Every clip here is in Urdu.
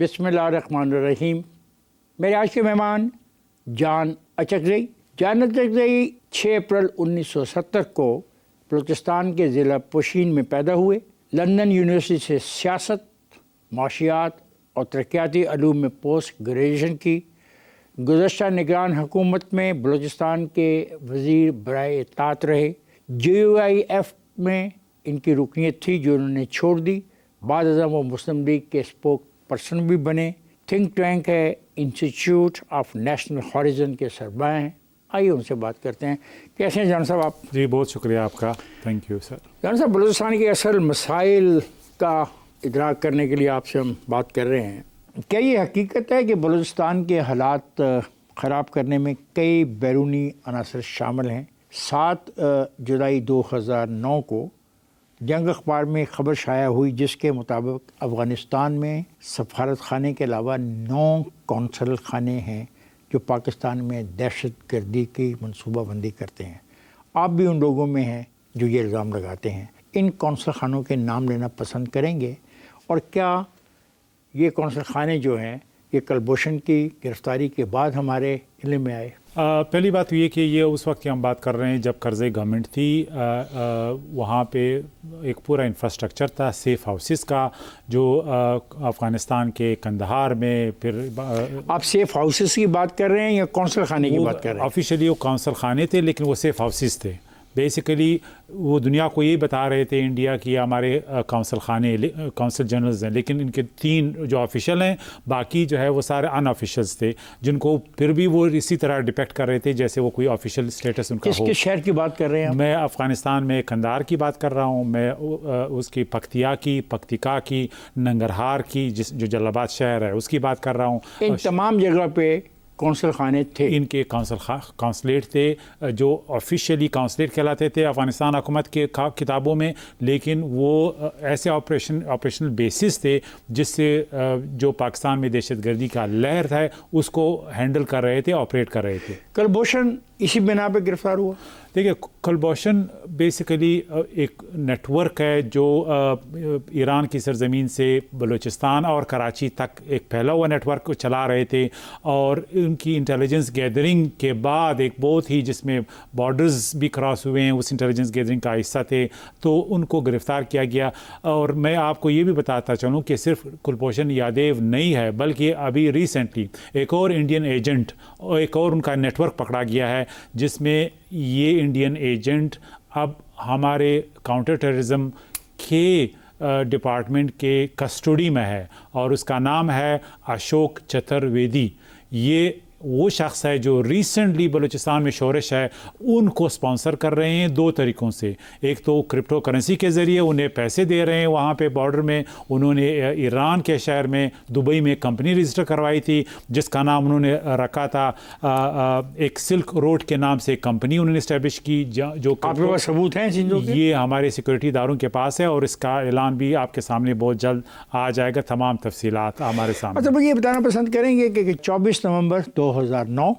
بسم اللہ الرحمن الرحیم. میرے آج کے مہمان جان اچکزئی. جان اچکزئی 6 اپریل 1970 کو بلوچستان کے ضلع پوشین میں پیدا ہوئے. لندن یونیورسٹی سے سیاست، معاشیات اور ترقیاتی علوم میں پوسٹ گریجویشن کی. گزشتہ نگران حکومت میں بلوچستان کے وزیر برائے اطلاعات رہے. JUIF میں ان کی رکنیت تھی جو انہوں نے چھوڑ دی. بعد ازاں وہ مسلم لیگ کے اسپوک پرسن بھی بنے. تھنک ٹینک ہے انسٹیٹیوٹ آف نیشنل ہاریزن کے سربراہ ہیں. آئیے ان سے بات کرتے ہیں. کیسے ہیں جان صاحب آپ؟ جی بہت شکریہ آپ کا، تھینک یو سر. جان صاحب، بلوچستان کے اصل مسائل کا ادراک کرنے کے لیے آپ سے ہم بات کر رہے ہیں. کیا یہ حقیقت ہے کہ بلوچستان کے حالات خراب کرنے میں کئی بیرونی عناصر شامل ہیں؟ 7 جولائی 2009 کو جنگ اخبار میں خبر شائع ہوئی جس کے مطابق افغانستان میں سفارت خانے کے علاوہ 9 قونصل خانے ہیں جو پاکستان میں دہشت گردی کی منصوبہ بندی کرتے ہیں. آپ بھی ان لوگوں میں ہیں جو یہ الزام لگاتے ہیں. ان قونصل خانوں کے نام لینا پسند کریں گے؟ اور کیا یہ قونصل خانے جو ہیں یہ کلبھوشن کی گرفتاری کے بعد ہمارے علم میں آئے؟ پہلی بات تو یہ کہ یہ اس وقت کی ہم بات کر رہے ہیں جب کرزئی گورنمنٹ تھی. وہاں پہ ایک پورا انفراسٹرکچر تھا سیف ہاؤسز کا جو افغانستان کے کندہار میں. پھر آپ سیف ہاؤسز کی بات کر رہے ہیں یا قونصل خانے کی بات کر رہے ہیں؟ آفیشیلی وہ قونصل خانے تھے لیکن وہ سیف ہاؤسز تھے. بیسیکلی وہ دنیا کو یہ بتا رہے تھے انڈیا کی ہمارے کونسل خانے کونسل جنرلز ہیں، لیکن ان کے 3 جو آفیشیل ہیں، باقی جو ہے وہ سارے ان آفیشلز تھے جن کو پھر بھی وہ اسی طرح ڈپیکٹ کر رہے تھے جیسے وہ کوئی آفیشیل اسٹیٹس ان کا ہو. کس شہر کی بات کر رہے ہیں؟ میں افغانستان میں کندہار کی بات کر رہا ہوں. میں اس کی پکتیا کی، پکتیکا کی، ننگرہار کی جو جلال آباد شہر ہے اس کی بات کر رہا ہوں. ان تمام جگہ پہ کونسل خانے تھے. ان کے کونسلیٹ تھے جو آفیشیلی کونسلیٹ کہلاتے تھے افغانستان حکومت کے کتابوں میں، لیکن وہ ایسے آپریشنل بیسس تھے جس سے جو پاکستان میں دہشت گردی کا لہر ہے اس کو ہینڈل کر رہے تھے، آپریٹ کر رہے تھے. کلبھوشن اسی بنا پہ گرفتار ہوا؟ دیکھیے، کلبھوشن بیسیکلی ایک نیٹ ورک ہے جو ایران کی سرزمین سے بلوچستان اور کراچی تک ایک پھیلا ہوا نیٹ ورک چلا رہے تھے، اور ان کی انٹیلیجنس گیدرنگ کے بعد ایک بہت ہی جس میں بارڈرز بھی کراس ہوئے ہیں اس انٹیلیجنس گیدرنگ کا حصہ تھے، تو ان کو گرفتار کیا گیا. اور میں آپ کو یہ بھی بتاتا چلوں کہ صرف کلبھوشن یادیو نہیں ہے بلکہ ابھی ریسنٹلی ایک اور انڈین ایجنٹ اور ایک اور ان کا نیٹ ورک پکڑا گیا ہے جس میں یہ انڈین ایجنٹ اب ہمارے کاؤنٹر ٹیررزم کے ڈپارٹمنٹ کے کسٹڈی میں ہے، اور اس کا نام ہے اشوک چترویدی. یہ وہ شخص ہے جو ریسنٹلی بلوچستان میں شورش ہے ان کو سپانسر کر رہے ہیں 2 طریقوں سے. ایک تو کرپٹو کرنسی کے ذریعے انہیں پیسے دے رہے ہیں. وہاں پہ بارڈر میں انہوں نے ایران کے شہر میں دبئی میں کمپنی رجسٹر کروائی تھی جس کا نام انہوں نے رکھا تھا ایک سلک روڈ کے نام سے ایک کمپنی انہوں نے اسٹیبلش کی. جو آپ کے پاس ثبوت ہیں یہ ہمارے سیکورٹی اداروں کے پاس ہے اور اس کا اعلان بھی آپ کے سامنے بہت جلد آ جائے گا. تمام تفصیلات ہمارے سامنے. مطلب یہ بتانا پسند کریں گے کہ 24 نومبر 2009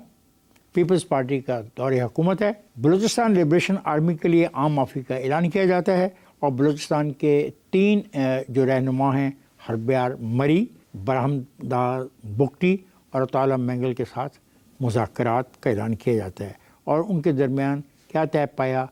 پیپلز پارٹی کا دور حکومت ہے. بلوچستان لبریشن آرمی کے لیے عام معافی کا اعلان کیا جاتا ہے اور بلوچستان کے 3 جو رہنما ہیں ہربیار مری، برہمدار بگٹی اور اطالہ مینگل کے ساتھ مذاکرات کا اعلان کیا جاتا ہے. اور ان کے درمیان کیا طے پایا،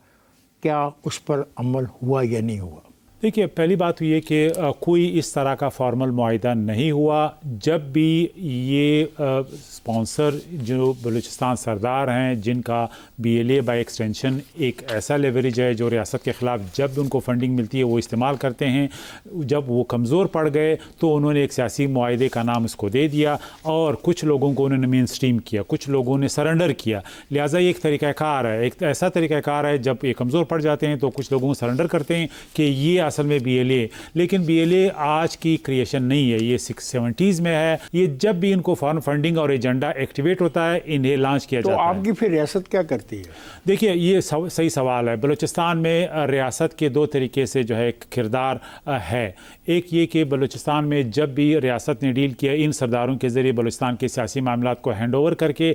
کیا اس پر عمل ہوا یا نہیں ہوا؟ دیکھیے، پہلی بات تو یہ کہ کوئی اس طرح کا فارمل معاہدہ نہیں ہوا. جب بھی یہ اسپانسر جو بلوچستان سردار ہیں جن کا BLA بائی ایکسٹینشن ایک ایسا لیوریج ہے جو ریاست کے خلاف جب ان کو فنڈنگ ملتی ہے وہ استعمال کرتے ہیں، جب وہ کمزور پڑ گئے تو انہوں نے ایک سیاسی معاہدے کا نام اس کو دے دیا اور کچھ لوگوں کو انہوں نے مین اسٹریم کیا، کچھ لوگوں نے سرنڈر کیا. لہٰذا یہ ایک طریقہ کار ہے، ایک ایسا طریقہ کار ہے جب یہ کمزور پڑ جاتے ہیں تو کچھ لوگوں کو سرنڈر کرتے ہیں کہ یہ اصل میں BLA. لیکن BLA آج کی کریشن نہیں ہے، یہ 70s میں ہے. یہ جب بھی ان کو فارن فنڈنگ اور ایجنڈا ایکٹیویٹ ہوتا ہے انہیں لانچ کیا جاتا ہے. تو آپ کی پھر ریاست کیا کرتی ہے؟ دیکھیے، یہ صحیح سوال ہے. بلوچستان میں ریاست کے 2 طریقے سے جو ہے کردار ہے. ایک یہ کہ بلوچستان میں جب بھی ریاست نے ڈیل کیا ان سرداروں کے ذریعے بلوچستان کے سیاسی معاملات کو ہینڈ اوور کر کے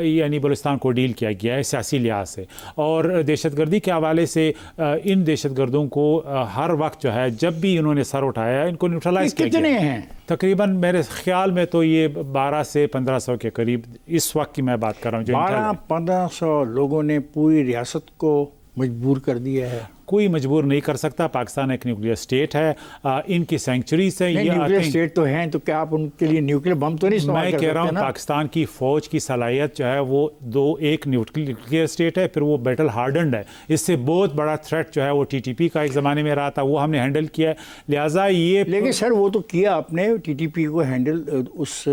یعنی بلوچستان کو ڈیل کیا گیا ہے سیاسی لحاظ سے. اور دہشت گردی کے حوالے سے ان دہشت گردوں کو ہر وقت جو ہے جب بھی انہوں نے سر اٹھایا ہے ان کو نیوٹرلائز کیا گیا کتنے ہیں تقریباً میرے خیال میں تو یہ 12 سے 1500 کے قریب اس وقت کی میں بات کر رہا ہوں جو 1200-1500 لوگوں نے پوری ریاست کو مجبور کر دیا ہے. کوئی مجبور نہیں کر سکتا. پاکستان ایک نیوکلیر اسٹیٹ ہے, ان کی سینکچریز ہیں. یہ نیوکلیر اسٹیٹ تو ہیں تو کیا آپ ان کے لیے نیوکلیر بم تو نہیں استعمال کر سکتے؟ میں کہہ رہا ہوں پاکستان کی فوج کی صلاحیت جو ہے وہ ایک نیوکلیر اسٹیٹ ہے, پھر وہ بیٹل ہارڈنڈ ہے. اس سے بہت بڑا تھریٹ جو ہے وہ ٹی ٹی پی کا ایک زمانے میں رہا تھا, وہ ہم نے ہینڈل کیا ہے. لہٰذا یہ لیکن سر وہ تو کیا آپ نے ٹی ٹی پی کو ہینڈل اس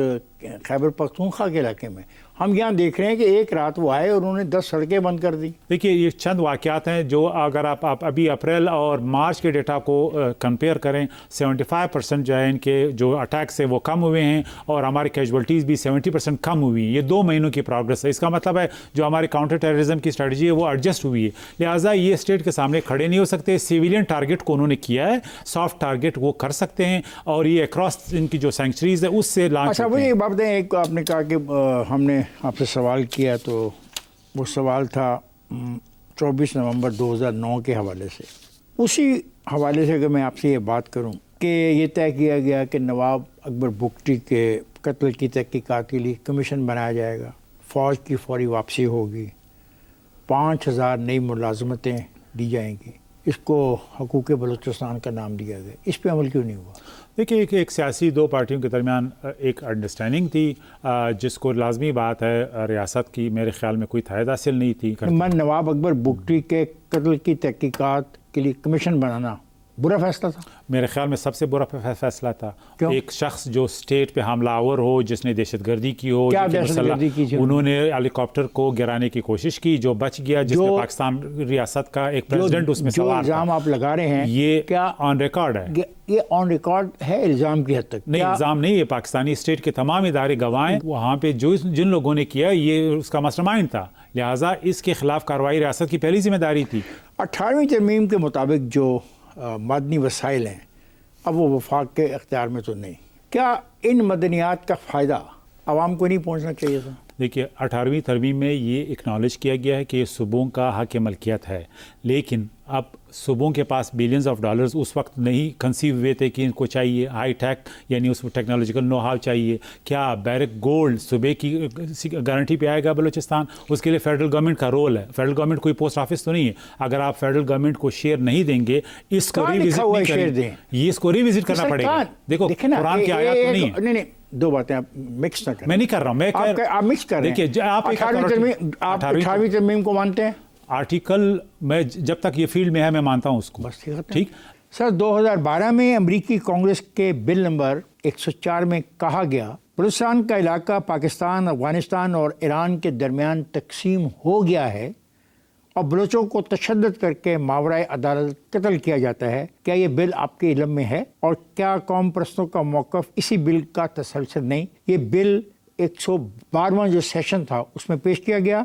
خیبر پختونخوا کے علاقے میں. ہم یہاں دیکھ رہے ہیں کہ ایک رات وہ آئے اور انہوں نے 10 سڑکیں بند کر دی. دیکھیے یہ چند واقعات ہیں جو اگر آپ ابھی اپریل اور مارچ کے ڈیٹا کو کمپیئر کریں 75% جو ہے ان کے جو اٹیکس ہیں وہ کم ہوئے ہیں اور ہماری کیجولٹیز بھی 70% کم ہوئی ہیں. یہ 2 مہینوں کی پروگرس ہے. اس کا مطلب ہے جو ہماری کاؤنٹر ٹیررزم کی اسٹریٹجی ہے وہ ایڈجسٹ ہوئی ہے. لہٰذا یہ اسٹیٹ کے سامنے کھڑے نہیں ہو سکتے. سیویلین ٹارگٹ کو انہوں نے کیا ہے, سافٹ ٹارگٹ وہ کر سکتے ہیں اور یہ اکراس ان کی جو سینکچریز ہے اس سے لانچ. اچھا مجھے ایک بات بتائیں, ایک آپ نے کہا کہ ہم نے آپ سے سوال کیا تو وہ سوال تھا 24 نومبر 2009 کے حوالے سے. اسی حوالے سے اگر میں آپ سے یہ بات کروں کہ یہ طے کیا گیا کہ نواب اکبر بگٹی کے قتل کی تحقیقات کے لیے کمیشن بنایا جائے گا, فوج کی فوری واپسی ہوگی, 5000 نئی ملازمتیں دی جائیں گی, اس کو حقوق بلوچستان کا نام دیا گیا. اس پہ عمل کیوں نہیں ہوا؟ دیکھیے ایک سیاسی 2 پارٹیوں کے درمیان ایک انڈرسٹینڈنگ تھی جس کو لازمی بات ہے ریاست کی میرے خیال میں کوئی تائید حاصل نہیں تھی. من نواب اکبر بگٹی کے قتل کی تحقیقات کے لیے کمیشن بنانا برا فیصلہ تھا؟ میرے خیال میں سب سے برا فیصلہ تھا. ایک شخص جو اسٹیٹ پہ حملہ آور ہو, جس نے دہشت گردی کی ہو, انہوں نے ہیلی کاپٹر کو گرانے کی کوشش کی, جو بچ گیا, جس میں پاکستان ریاست کا ایک پریزیڈنٹ اس میں سوار تھا. الزام آپ لگا رہے ہیں یہ کیا آن ریکارڈ ہے؟ یہ آن ریکارڈ ہے الزام کی حد تک؟ نہیں الزام نہیں, یہ پاکستانی اسٹیٹ کے تمام ادارے گواہ ہیں. وہاں پہ جن لوگوں نے کیا یہ اس کا ماسٹر مائنڈ تھا, لہٰذا اس کے خلاف کارروائی ریاست کی پہلی ذمہ داری تھی. 18ویں ترمیم کے مطابق جو معدنی وسائل ہیں اب وہ وفاق کے اختیار میں تو نہیں. کیا ان مدنیات کا فائدہ عوام کو نہیں پہنچنا چاہیے تھا؟ دیکھیے 18ویں ترمیم میں یہ اکنالج کیا گیا ہے کہ یہ صوبوں کا حق ملکیت ہے, لیکن اب صوبوں کے پاس بلینز آف ڈالرز اس وقت نہیں کنسیو ہوئے تھے کہ ان کو چاہیے ہائی ٹیک, یعنی اس میں ٹیکنالوجیکل نو ہاؤ چاہیے. کیا بیرک گولڈ صوبے کی گارنٹی پہ آئے گا بلوچستان؟ اس کے لیے فیڈرل گورنمنٹ کا رول ہے. فیڈرل گورنمنٹ کوئی پوسٹ آفس تو نہیں ہے. اگر آپ فیڈرل گورنمنٹ کو شیئر نہیں دیں گے, اس کو ریوزٹ کرنا پڑے گا. دیکھو قرآن کی آیات تو نہیں ہے. 2 باتیں آپ مکس نہ کریں. میں نہیں کر رہا ہوں, آپ مکس کر رہے ہیں. دیکھیے آپ 18ویں ترمیم کو مانتے ہیں؟ آرٹیکل میں جب تک یہ فیلڈ میں ہے میں مانتا ہوں اس کو. بس ٹھیک. سر 2012 میں امریکی کانگریس کے بل نمبر 104 میں کہا گیا بلوچستان کا علاقہ پاکستان, افغانستان اور ایران کے درمیان تقسیم ہو گیا ہے اور بلوچوں کو تشدد کر کے ماورائے عدالت قتل کیا جاتا ہے. کیا یہ بل آپ کے علم میں ہے؟ اور کیا قوم پرستوں کا موقف اسی بل کا تسلسل نہیں؟ یہ بل 112واں جو سیشن تھا اس میں پیش کیا گیا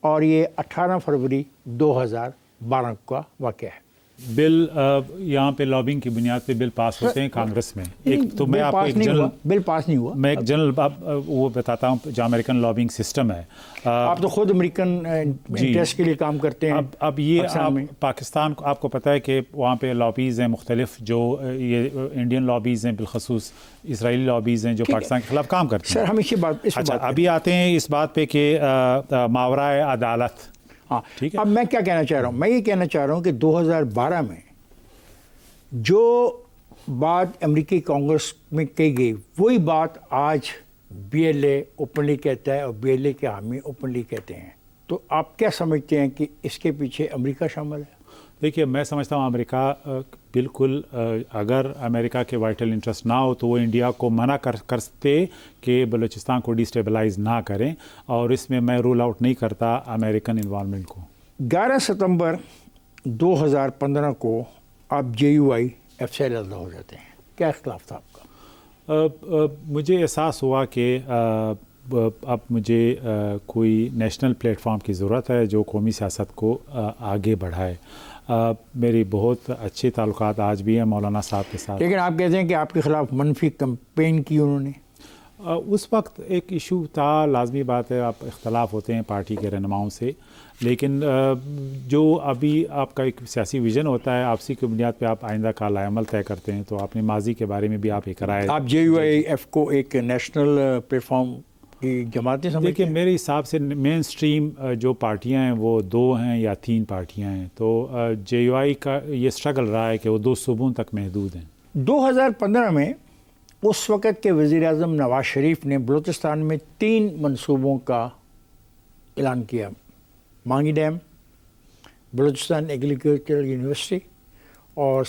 اور یہ 18 فروری 2012 کا واقعہ ہے. بل یہاں پہ لابنگ کی بنیاد پہ بل پاس ہوتے ہیں کانگریس میں. ایک تو میں آپ کو ایک جنرل بل پاس نہیں ہوا, میں ایک جنرل وہ بتاتا ہوں جو امریکن لابنگ سسٹم ہے. آپ تو خود امریکن انٹرسٹ کے لیے کام کرتے ہیں. اب یہ پاکستان کو آپ کو پتہ ہے کہ وہاں پہ لابیز ہیں مختلف, جو یہ انڈین لابیز ہیں, بالخصوص اسرائیلی لابیز ہیں جو پاکستان کے خلاف کام کرتے ہیں. سر ہم اسی بات اچھا ابھی آتے ہیں اس بات پہ کہ ماورائے عدالت. ٹھیک ہے. اب میں کیا کہنا چاہ رہا ہوں, میں یہ کہنا چاہ رہا ہوں کہ 2012 میں جو بات امریکی کانگریس میں کہی گئی وہی بات آج بی ایل اے اوپنلی کہتا ہے اور بی ایل اے کے حامی اوپنلی کہتے ہیں. تو آپ کیا سمجھتے ہیں کہ اس کے پیچھے امریکہ شامل ہے؟ دیکھیے میں سمجھتا ہوں امریکہ بالکل, اگر امریکہ کے وائٹل انٹرسٹ نہ ہو تو وہ انڈیا کو منع کرتے کہ بلوچستان کو ڈیسٹیبلائز نہ کریں, اور اس میں میں رول آؤٹ نہیں کرتا امریکن انوالومنٹ کو. 11 ستمبر 2015 کو آپ JUIF سے علیحدہ ہو جاتے ہیں. کیا اختلاف تھا آپ کا؟ مجھے احساس ہوا کہ اب مجھے کوئی نیشنل پلیٹ فارم کی ضرورت ہے جو قومی سیاست کو آگے بڑھائے. میری بہت اچھے تعلقات آج بھی ہیں مولانا صاحب کے ساتھ. لیکن آپ کہتے ہیں کہ آپ کے خلاف منفی کمپین کی انہوں نے. اس وقت ایک ایشو تھا، لازمی بات ہے آپ اختلاف ہوتے ہیں پارٹی کے رہنماؤں سے، لیکن جو ابھی آپ کا ایک سیاسی ویژن ہوتا ہے، آپسی کی بنیاد پہ آپ آئندہ کا لائحہ عمل طے کرتے ہیں، تو اپنے ماضی کے بارے میں بھی آپ ایک رائے، آپ JUIF کو ایک نیشنل پلیٹ فارم کی جماعتیں سمجھتے دیکھیے ہیں؟ میرے حساب سے مین سٹریم جو پارٹیاں ہیں وہ 2 ہیں یا 3 پارٹیاں ہیں، تو JUI کا یہ سٹرگل رہا ہے کہ وہ 2 صوبوں تک محدود ہیں۔ 2015 میں اس وقت کے وزیر اعظم نواز شریف نے بلوچستان میں 3 منصوبوں کا اعلان کیا: مانگی ڈیم، بلوچستان ایگریکلچرل یونیورسٹی اور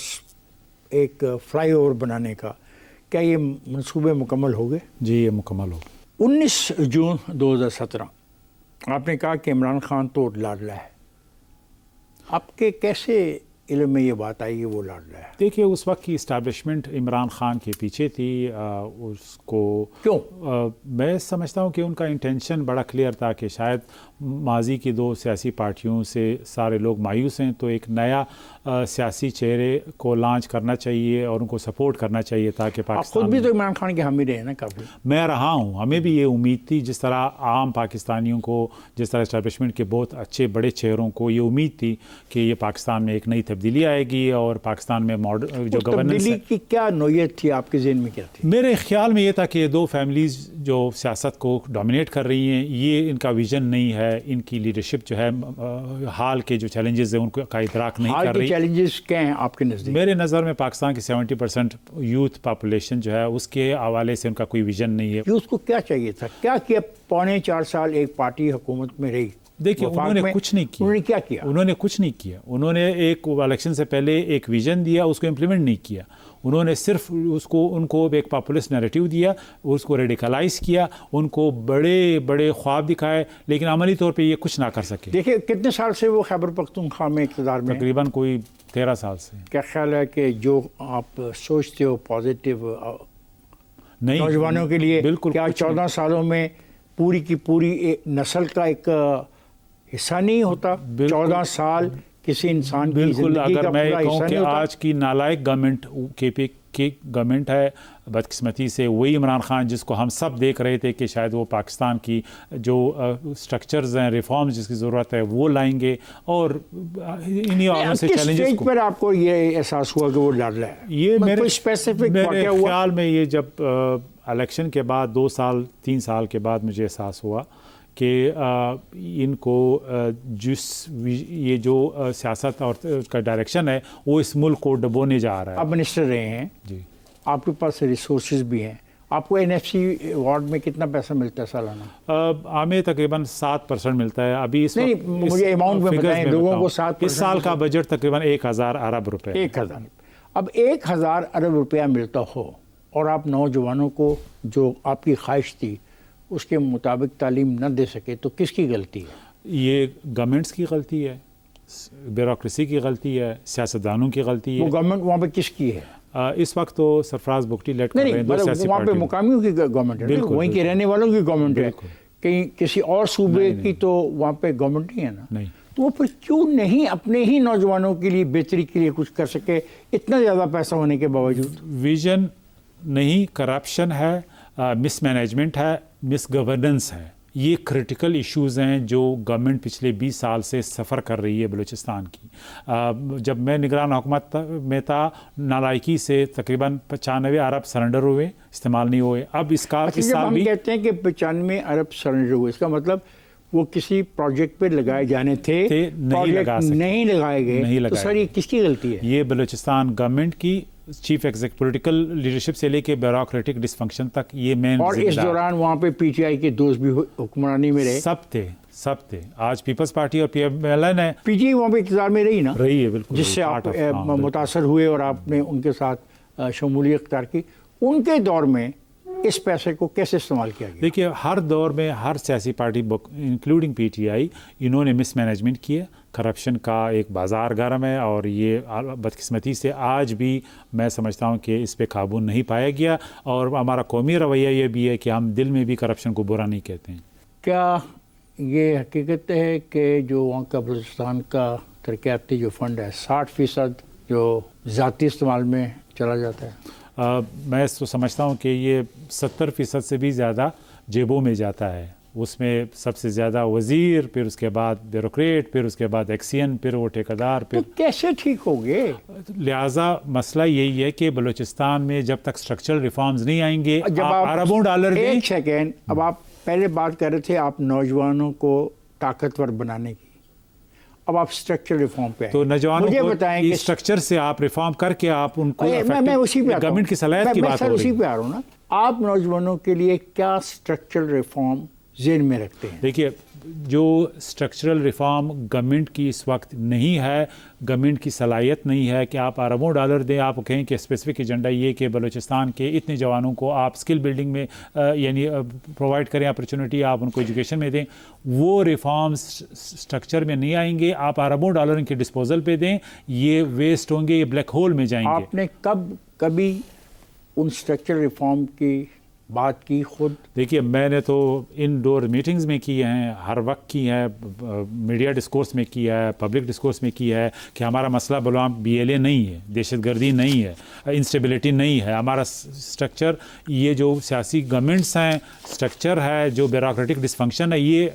ایک فلائی اوور بنانے کا۔ کیا یہ منصوبے مکمل ہو گئے؟ جی یہ مکمل ہو۔ 19 جون 2017 آپ نے کہا کہ عمران خان تو لاڈلا ہے، آپ کے کیسے علم میں یہ بات آئی کہ وہ لاڈلا ہے؟ دیکھیے اس وقت کی اسٹیبلشمنٹ عمران خان کے پیچھے تھی، اس کو کیوں؟ میں سمجھتا ہوں کہ ان کا انٹینشن بڑا کلیئر تھا کہ شاید ماضی کی 2 سیاسی پارٹیوں سے سارے لوگ مایوس ہیں، تو ایک نیا سیاسی چہرے کو لانچ کرنا چاہیے اور ان کو سپورٹ کرنا چاہیے تاکہ آپ پاکستان خود بھی تو عمران خان کے حامی رہے ہیں نا کافی۔ میں رہا ہوں، ہمیں بھی یہ امید تھی، جس طرح عام پاکستانیوں کو، جس طرح اسٹیبلشمنٹ کے بہت اچھے بڑے چہروں کو یہ امید تھی کہ یہ پاکستان میں ایک نئی تبدیلی آئے گی اور پاکستان میں جو گورننس تبدیلی ہے۔ کی کیا نوعیت تھی آپ کے ذہن میں، کیا تھی؟ میرے خیال میں یہ تھا کہ یہ 2 فیملیز جو سیاست کو ڈومینیٹ کر رہی ہیں، یہ ان کا ویژن نہیں ہے، ان کی لیڈرشپ جو ہے حال کے جو چیلنجز ہیں ان کا ادراک نہیں حال کر کے رہی۔ چیلنجز کیا ہیں آپ کے نزدیک؟ میرے نظر میں پاکستان کی 70% یوتھ پاپولیشن جو ہے اس کے حوالے سے ان کا کوئی ویژن نہیں ہے۔ کہ اس کو کیا چاہیے تھا؟ کیا 4.25 سال ایک پارٹی حکومت میں رہی؟ دیکھیے وفاق انہوں نے میں کچھ نہیں کیا۔ انہوں نے کیا کیا؟ انہوں نے کچھ نہیں کیا۔ انہوں نے ایک الیکشن سے پہلے ایک ویژن دیا، اس کو امپلیمنٹ نہیں کیا۔ انہوں نے صرف ان کو ایک پاپولسٹ نیریٹیو دیا، اس کو ریڈیکلائز کیا، ان کو بڑے بڑے خواب دکھائے، لیکن عملی طور پہ یہ کچھ نہ کر سکے۔ دیکھیے کتنے سال سے وہ خیبر پختونخوا میں اقتدار میں؟ تقریباً کوئی 13 سال سے۔ کیا خیال ہے کہ جو آپ سوچتے ہو پازیٹیو نہیں، نوجوانوں کے لیے، بالکل کیا 14 سالوں میں پوری کی پوری نسل کا ایک حصہ نہیں ہوتا؟ 14 سال کسی انسان کی بالکل، زندگی کا اگر میں پورا کہوں حصہ کہ نہیں ہوتا؟ آج کی نالائق گورنمنٹ کی گورنمنٹ ہے، بدقسمتی سے وہی عمران خان جس کو ہم سب دیکھ رہے تھے کہ شاید وہ پاکستان کی جو سٹرکچرز ہیں، ریفارمز جس کی ضرورت ہے وہ لائیں گے، اور انہی عوامل سے کس چیلنجز اسٹیج کو۔ پر آپ کو یہ احساس ہوا کہ وہ لاڈلا ہے؟ یہ کوئی اسپیسیفک واقعہ ہوا؟ خیال میں یہ جب الیکشن کے بعد 2 سال 3 سال کے بعد مجھے احساس ہوا کہ ان کو یہ جو سیاست اور کا ڈائریکشن ہے وہ اس ملک کو ڈبونے جا رہا ہے۔ آپ منسٹر رہے ہیں، جی، آپ کے پاس ریسورسز بھی ہیں، آپ کو NFC وارڈ میں کتنا پیسہ ملتا ہے سالانہ؟ ہمیں تقریباً 7% ملتا ہے ابھی اس نہیں، مجھے اماؤنٹ میں بتائیں، لوگوں کو 7%۔ اس سال کا بجٹ تقریباً 1000 ارب روپے۔ 1000۔ اب 1000 ارب روپیہ ملتا ہو اور آپ نوجوانوں کو جو آپ کی خواہش تھی اس کے مطابق تعلیم نہ دے سکے تو کس کی غلطی ہے؟ یہ گورنمنٹس کی غلطی ہے، بیوروکریسی کی غلطی ہے، سیاستدانوں کی غلطی ہے۔ وہ گورنمنٹ وہاں پہ کس کی ہے؟ اس وقت تو سرفراز بگٹی لیڈ کر رہے ہیں، 2 سیاسی وہاں پہ پارٹیوں۔ مقامیوں کی گورنمنٹ ہے، وہیں کے رہنے والوں کی گورنمنٹ ہے، کہیں کسی اور صوبے کی تو وہاں پہ گورنمنٹ نہیں ہے نا۔ نہیں، تو وہ پھر کیوں نہیں اپنے ہی نوجوانوں کے لیے بہتری کے لیے کچھ کر سکے اتنا زیادہ پیسہ ہونے کے باوجود؟ ویژن نہیں، کرپشن ہے، مس مینجمنٹ ہے، مس گورننس ہے۔ یہ کریٹیکل ایشوز ہیں جو گورنمنٹ پچھلے 20 سال سے سفر کر رہی ہے بلوچستان کی۔ جب میں نگران حکومت میں تھا، نالائکی سے تقریباً 95 ارب سرنڈر ہوئے، استعمال نہیں ہوئے۔ اب اس جب سال ہم بھی کہتے ہیں کہ 95 ارب سرنڈر ہوئے، اس کا مطلب وہ کسی پروجیکٹ پہ لگائے جانے تھے، نہیں لگائے گئے، تو سر یہ کس کی غلطی ہے؟ یہ بلوچستان گورنمنٹ کی، چیف پولیٹیکل لیڈرشپ سے لے کے بیوروکریٹک ڈس فنکشن تک، یہ مین۔ اور اس دوران وہاں پہ PTI کے دوست بھی حکمرانی میں رہے؟ سب تھے۔ آج پیپلز پارٹی اور PMLN ہے، PTI وہاں پہ اقتدار میں رہی نا، رہی ہے، بالکل، جس سے آپ متاثر ہوئے اور آپ نے ان کے ساتھ شمولیت اختیار کی۔ ان کے دور میں اس پیسے کو کیسے استعمال کیا گیا؟ دیکھیے ہر دور میں ہر سیاسی پارٹی انکلوڈنگ PTI انہوں نے مس مینجمنٹ کیا، کرپشن کا ایک بازار گرم ہے، اور یہ بدقسمتی سے آج بھی میں سمجھتا ہوں کہ اس پہ قابو نہیں پایا گیا، اور ہمارا قومی رویہ یہ بھی ہے کہ ہم دل میں بھی کرپشن کو برا نہیں کہتے ہیں۔ کیا یہ حقیقت ہے کہ جو وہاں کا بلوچستان کا ترقیاتی جو فنڈ ہے 60% جو ذاتی استعمال میں چلا جاتا ہے؟ میں تو سمجھتا ہوں کہ یہ 70% سے بھی زیادہ جیبوں میں جاتا ہے. اس میں سب سے زیادہ وزیر، پھر اس کے بعد بیوروکریٹ، پھر اس کے بعد ایکسین، پھر وہ ٹھیکیدار، پھر کیسے ٹھیک ہو گئے؟ لہٰذا مسئلہ یہی ہے کہ بلوچستان میں جب تک اسٹرکچرل ریفارمز نہیں آئیں گے، آپ اربوں ڈالر دیں. ایک سیکنڈ، اب آپ پہلے بات کر رہے تھے آپ نوجوانوں کو طاقتور بنانے کی، اب آپ اسٹرکچرل ریفارم پہ تو نوجوانوں مجھے کو بتائیں کہ اسٹرکچر سے آپ ریفارم کر کے آپ ان کو میں اسی پہ گورنمنٹ کی صلاحیت کی بات ہو اسی رہی پہ ہے. آ رہا ہوں نا. آپ نوجوانوں کے لیے کیا اسٹرکچرل ریفارم ذہن میں رکھتے ہیں؟ دیکھیے، جو اسٹرکچرل ریفارم گورنمنٹ کی اس وقت نہیں ہے، گورنمنٹ کی صلاحیت نہیں ہے کہ آپ اربوں ڈالر دیں، آپ کہیں کہ اسپیسیفک ایجنڈا یہ کہ بلوچستان کے اتنے جوانوں کو آپ اسکل بلڈنگ میں یعنی پرووائڈ کریں اپرچونٹی، آپ ان کو ایجوکیشن میں دیں. وہ ریفارمز اسٹرکچر میں نہیں آئیں گے، آپ اربوں ڈالر ان کے ڈسپوزل پہ دیں، یہ ویسٹ ہوں گے، یہ بلیک ہول میں جائیں گے. آپ نے کبھی ان اسٹرکچرل ریفارم کی بات کی خود؟ دیکھیے، میں نے تو انڈور میٹنگز میں کی ہیں، ہر وقت کی ہے، میڈیا ڈسکورس میں کیا ہے، پبلک ڈسکورس میں کیا ہے کہ ہمارا مسئلہ بلوام BLA نہیں ہے، دہشت گردی نہیں ہے، انسٹیبلٹی نہیں ہے. ہمارا اسٹرکچر، یہ جو سیاسی گورنمنٹس ہیں، اسٹرکچر ہے، جو بیوروکریٹک ڈسفنکشن ہے، یہ